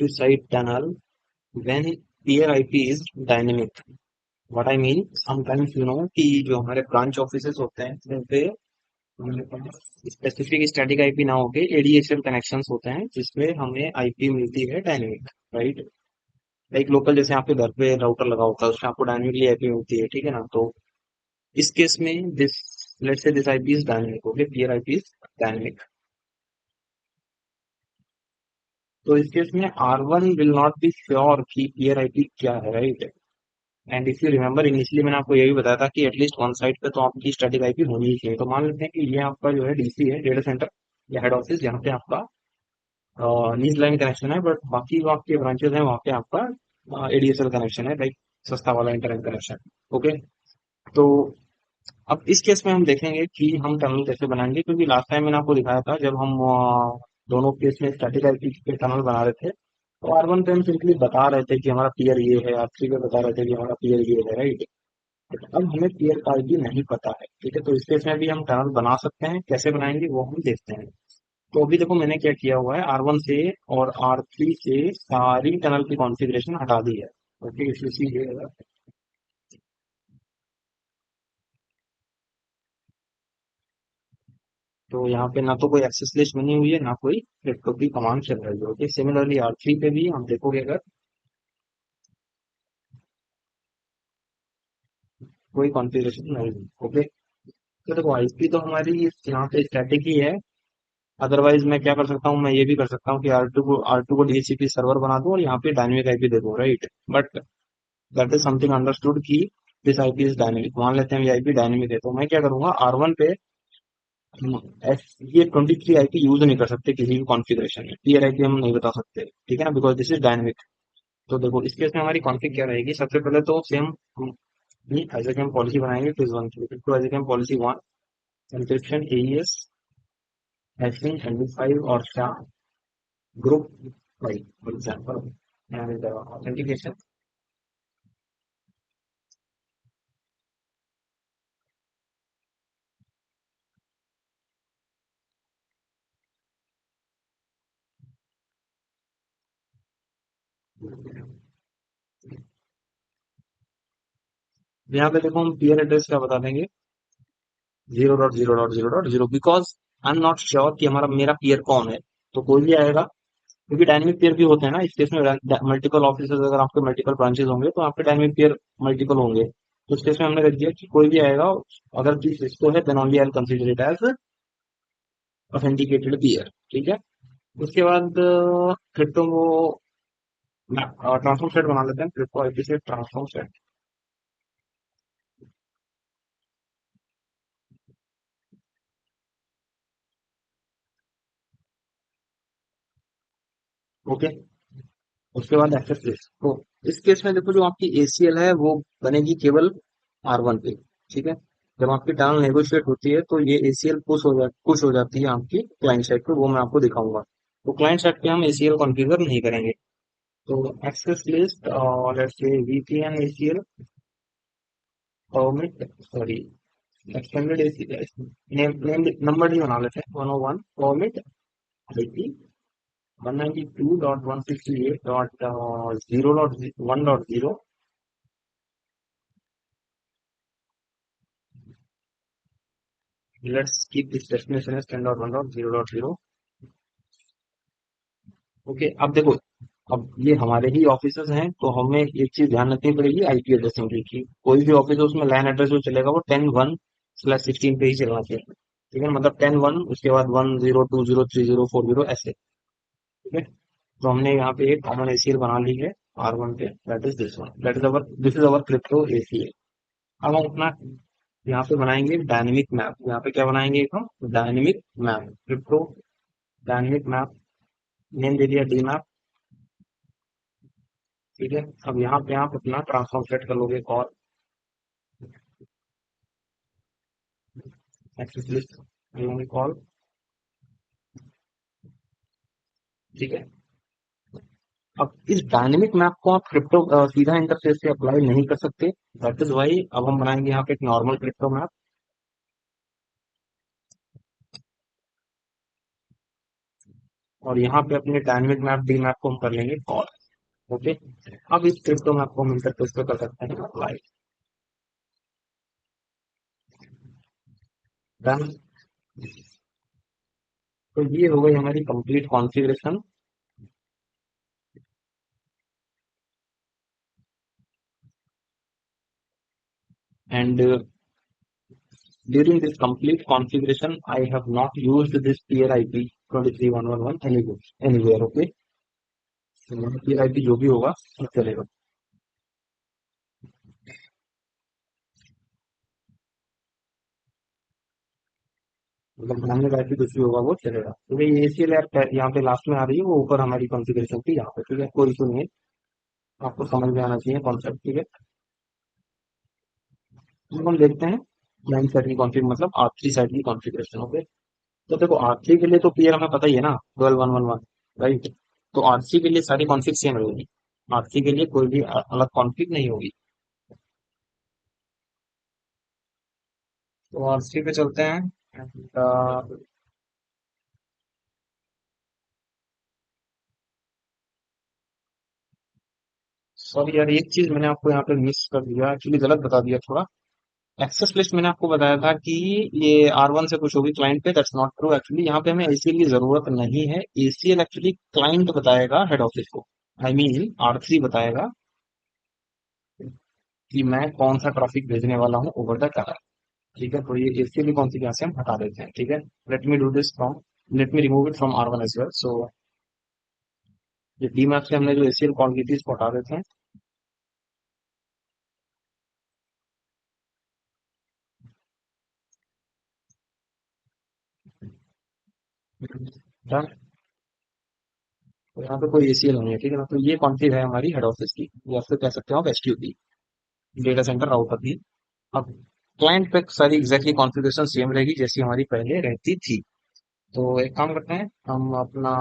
multi-site tunnel when peer IP is dynamic. What I mean, sometimes कि जो हमारे branch offices होते हैं उन पे स्पेसिफिक स्टैटिक आईपी ना होके एडीएसएल कनेक्शंस होते हैं जिसमें हमें आईपी मिलती है डायनेमिक, राइट। लाइक लोकल, जैसे आपके घर पे राउटर लगा होता है उसमें आपको डायनेमिकली आईपी मिलती है, ठीक है ना। तो इस केस में this, let's say this IP is dynamic, okay, peer IP is dynamic. तो इस केस में R1 will not be sure कि पीयर आईपी क्या है, right. And if you remember, initially मैंने आपको ये भी बताया था कि एटलीस्ट वन साइड पे तो आपकी स्टैटिक आईपी होनी ही चाहिए। तो मान लेते हैं कि ये आपका जो है डीसी है, डेटा सेंटर या हेड ऑफिस, जहाँ पे आपका लीज लाइन कनेक्शन है, बट बाकी जो आपके ब्रांचेस हैं वहाँ पे आपका एडीएसएल कनेक्शन है, लाइक सस्ता वाला इंटरनेट कनेक्शन, ओके। तो अब इस केस में हम देखेंगे कि हम टनल कैसे बनाएंगे, क्योंकि लास्ट टाइम मैंने आपको दिखाया था जब हम दोनों केस में स्टैटिक आईपी पे टनल बना रहे थे, तो R1 पे हम सिंपली बता रहे थे कि हमारा पीयर ये है, R3 पे बता रहे थे कि हमारा पीयर ये है, राइट। अब हमें पीयर का आईपी नहीं पता है, ठीक है। तो इस केस में भी हम टनल बना सकते हैं, कैसे बनाएंगे वो हम देखते हैं। तो अभी देखो मैंने क्या किया हुआ है, R1 से और R3 से सारी टनल की कॉन्फ़िगरेशन हटा दी है, ओके। इसलिए तो यहाँ पे ना तो कोई एक्सेस लिस्ट बनी हुई है, ना कोई क्रिप्टो की कमांड चल रही है, ओके। सिमिलरली R3 पे भी हम देखोगे अगर कोई कॉन्फ़िगरेशन नहीं है, ओके। तो देखो आईपी तो हमारी यहाँ पे स्टैटिक ही है। अदरवाइज मैं क्या कर सकता हूँ, मैं ये भी कर सकता हूँ कि R2 को DHCP सर्वर बना दूं और यहाँ पे डायनेमिक आईपी दे दूं, right. But that is something understood कि दिस आईपी इज डायनेमिक। मान लेते हैं ये आईपी डायनेमिक है, तो मैं क्या करूंगा, R1 पे ये 23 आईपी यूज नहीं कर सकते किसी भी कॉन्फ़िगरेशन में, क्लियर आईपी हम नहीं बता सकते, ठीक है ना, बिकॉज दिस इज डायनेमिक। तो देखो इस केस में हमारी कॉन्फ़िग क्या रहेगी, सबसे पहले तो सेम एज हम पॉलिसी बनाएंगे फेज वन की, तो एज हम policy one, encryption AES hashing MD5 और क्या group file for example, and authentication. यहाँ पे देखो हम पीयर एड्रेस क्या बता देंगे, 0.0.0.0, because I am not sure कि हमारा मेरा पीयर कौन है। तो कोई भी आएगा, क्योंकि डायनेमिक पेयर भी होते हैं ना, इस केस में मल्टीपल ऑफिस, अगर आपके मल्टीपल ब्रांचेस होंगे तो आपके डायनेमिक पेयर मल्टीपल होंगे। तो इस केस में हमने रख दिया कि कोई भी आएगा, अगर चीज इसको है then only I consider it as authenticated pair, ठीक है। उसके बाद क्रिप्टो को ट्रांसफॉर्म सेट बना लेते हैं, क्रिप्टो आईपी से ट्रांसफॉर्म सेट, ओके। उसके बाद एक्सेस लिस्ट, तो इस केस में देखो जो आपकी एसीएल है वो बनेगी केवल R1 पे, ठीक है। जब आपकी टर्न नेगोशिएट होती है तो ये एसीएल पुश हो जाती है आपकी क्लाइंट साइड पे, वो मैं आपको दिखाऊंगा। तो क्लाइंट साइड पे हम एसीएल कॉन्फ़िगर नहीं करेंगे। तो एक्सेस लिस्ट और let's say VPN ACL permit, sorry, extended ACL name number ही बना लेते हैं, 101 permit IP 192.168.0.1.0। Let's keep this destination as 10.1.0.0, okay. अब देखो, अब ये हमारे ही ऑफिसेज हैं तो हमें एक चीज ध्यान रखनी पड़ेगी आईपी एड्रेसिंग की, कि कोई भी ऑफिस है उसमें लैन एड्रेस जो चलेगा वो 10.1/16 पे ही चलना चाहिए, ठीक है। मतलब 10.1, उसके बाद 10.20.30.40 ऐसे, ठीक है। तो हमने यहाँ पे एक कॉमन एसीएल बना ली है R1 पे, that is this one, this is our crypto ACL. अब हम अपना यहाँ पे बनाएंगे डायनेमिक मैप, यहाँ पे क्या बनाएंगे, एक हम dynamic map, crypto dynamic map, name दे दिया डी मैप, ठीक है। अब यहाँ पे आप अपना ट्रांसफॉर्म सेट कर लोगे, और एक्सेस लिस्ट कॉल, ठीक है। अब इस डायनेमिक मैप को आप क्रिप्टो सीधा इंटरफेस से अप्लाई नहीं कर सकते, दैट इज वाई अब हम बनाएंगे यहाँ पे एक नॉर्मल क्रिप्टो मैप, और यहाँ पे अपने डायनेमिक मैप डी मैप को हम कर लेंगे कॉल। ओके। अब इस क्रिप्टो मैप को हम इंटरफेस पे कर सकते हैं अप्लाई। डन। तो ये हो गई हमारी complete configuration. And during this complete configuration, I have not used this peer IP 23111 anywhere. Okay, तो peer IP जो भी होगा सब चलेगा। मतलब डायनेमिक आईपी कुछ भी होगा वो चलेगा, क्योंकि ये ACL ऐप यहाँ पे लास्ट में आ रही है, वो ऊपर हमारी कॉन्फ़िगरेशन थी यहाँ पे। ठीक है, कोई इशू नहीं है, आपको समझ में आना चाहिए कॉन्सेप्ट। ठीक है, अब हम देखते हैं क्लाइंट साइड की कॉन्फ़िग, मतलब R3 साइड की कॉन्फ़िगरेशन। ओके। तो देखो R3 के लिए तो पीयर हमें पता ही है ना, 12111, राइट। तो R3 के लिए सारी कॉन्फ़िग सेम रहेगी। R3 के लिए कोई भी अलग कॉन्फ़िग नहीं होगी। तो R3 पे चलते हैं। सॉरी यार, एक चीज मैंने आपको यहाँ पे मिस कर दिया, एक्चुअली गलत बता दिया थोड़ा। एक्सेस लिस्ट मैंने आपको बताया था कि ये R1 से कुछ होगी क्लाइंट पे, दैट्स नॉट ट्रू। एक्चुअली यहाँ पे हमें ACL की जरूरत नहीं है। ACL एक्चुअली क्लाइंट बताएगा हेड ऑफिस को, आई मीन R3 बताएगा कि मैं कौन सा ट्रैफिक भेजने वाला हूँ ओवर द टनल। ठीक है, तो ये ACL की कौन सी से हम हटा देते हैं। ठीक है, let me do this from, let me remove it from R1 as well. So ये डी मैप से हमने जो ACL कॉल की थी इसको हटा देते हैं। Done। तो यहाँ पे कोई ACL नहीं है। ठीक है ना, तो ये कॉन्फ़िग है हमारी हेड ऑफिस की, या फिर कह सकते हो आप SQ की, डेटा सेंटर राउटर की। अब क्लाइंट पे सारी एग्जैक्टली कॉन्फ़िगरेशन सेम रहेगी जैसी हमारी पहले रहती थी। तो एक काम करते हैं, हम अपना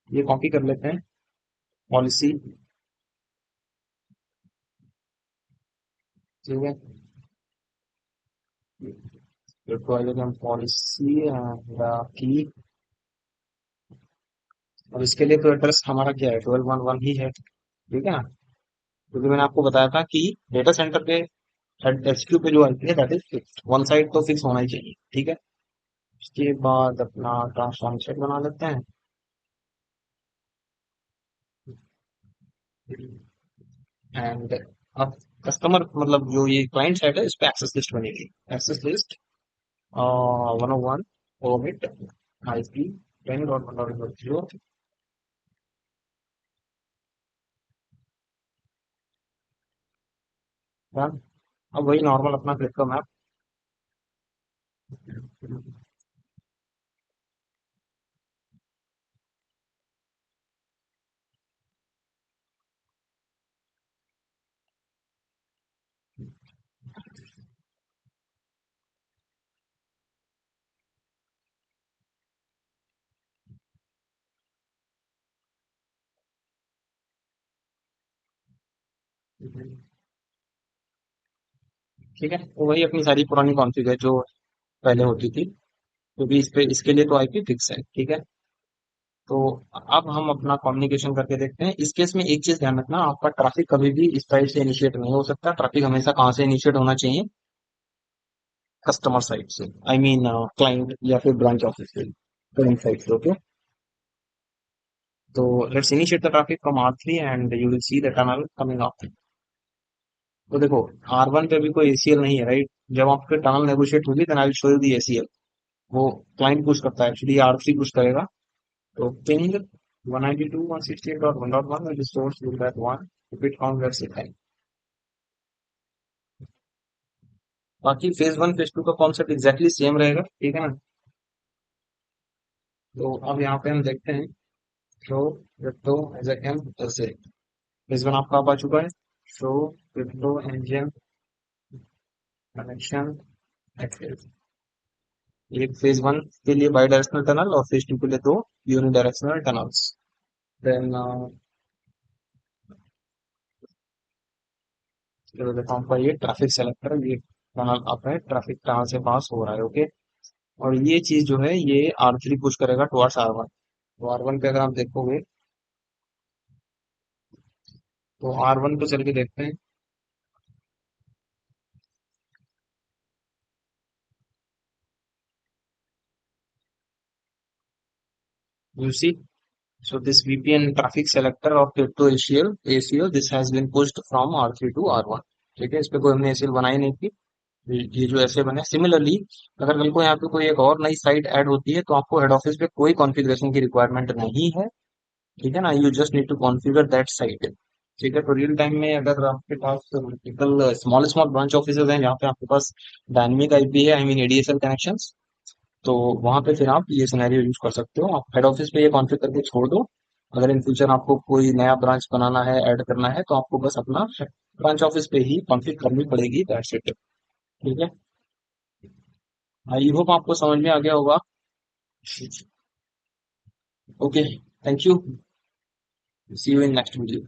ये कॉपी कर लेते हैं, पॉलिसी। ठीक है, तो आ जाएगा हम पॉलिसी की। और इसके लिए तो एड्रेस हमारा क्या है, 1211 ही है। ठीक है ना, क्योंकि मैंने आपको बताया था कि डेटा सेंटर पे HQ पे जो आईपी है that is fix, one side तो फिक्स होना ही चाहिए। ठीक है, उसके बाद अपना ट्रांसफॉर्म सेट बना लेते हैं। एंड अब कस्टमर मतलब जो ये क्लाइंट साइड है इस पे एक्सेस लिस्ट बनेगी। Access list 101 omit IP 10.1.0। अब वही नॉर्मल अपना क्लिक का मैप। ठीक है, तो वही अपनी सारी पुरानी कॉन्फ़िग है जो पहले होती थी, क्योंकि इस पे इसके लिए तो आईपी फिक्स है। ठीक है, तो अब हम अपना कम्युनिकेशन करके देखते हैं। इस केस में एक चीज ध्यान रखना, आपका ट्रैफिक कभी भी इस साइड से इनिशिएट नहीं हो सकता। ट्रैफिक हमेशा कहाँ से इनिशिएट होना चाहिए, कस्टमर साइड से, आई मीन क्लाइंट या फिर ब्रांच ऑफिस से, क्लाइंट साइड से। ओके, तो let's initiate the traffic from R3 and you will see the tunnel coming up. तो देखो R1 पे भी कोई ACL नहीं है, राइट। जब आपके टनल नेगोशिएट होगी then I will show you the ACL। वो क्लाइंट पुश करता है, एक्चुअली R3 पुश करेगा। तो ping 192.168.1.1 will source will that one repeat count let's say 10। बाकी फेज वन फेज टू का कॉन्सेप्ट एग्जैक्टली सेम रहेगा। ठीक है ना, तो अब यहाँ पे हम देखते हैं। शो क्रिप्टो एज ए कैम ऐसे फेज वन आपका आ चुका है। Show crypto engine connection access. एक फेज वन के लिए बाई डायरेक्शनल टनल और फेज टू के लिए दो यूनि डायरेक्शनल टनल्स। देन देखो आपका ये ट्रैफिक सेलेक्टर, ये टनल आप है ट्रैफिक कहाँ से पास हो रहा है। ओके, और ये चीज जो है ये R3 पुश करेगा टुवर्ड्स R1। तो R1 पे अगर आप देखोगे, तो R1 पे चल के देखते हैं। You see, so this VPN traffic selector of crypto ACL this has been pushed from R3 to R1। ठीक है, इस पे कोई हमने ACL बनाई नहीं थी। ये जो ऐसे बने, सिमिलरली अगर कल को यहाँ पे कोई एक और नई साइट ऐड होती है तो आपको हेड ऑफिस पे कोई कॉन्फ़िगरेशन की रिक्वायरमेंट नहीं है। ठीक है ना, you just need to configure that site. ठीक है, तो रियल टाइम में अगर आपके पास multiple small small branch offices हैं जहाँ पे आपके पास डायनेमिक आईपी है, आई मीन एडीएसएल कनेक्शंस, तो वहां पे फिर आप ये सिनेरियो यूज कर सकते हो। आप हेड ऑफिस पे ये कॉन्फ़िगर करके छोड़ दो। अगर इन फ्यूचर आपको कोई नया ब्रांच बनाना है, ऐड करना है, तो आपको बस अपना ब्रांच ऑफिस पे ही कॉन्फ़िगर करनी पड़ेगी, दैट्स इट। ठीक है, आई होप आपको समझ में आ गया होगा। Okay, thank you, see you in next video.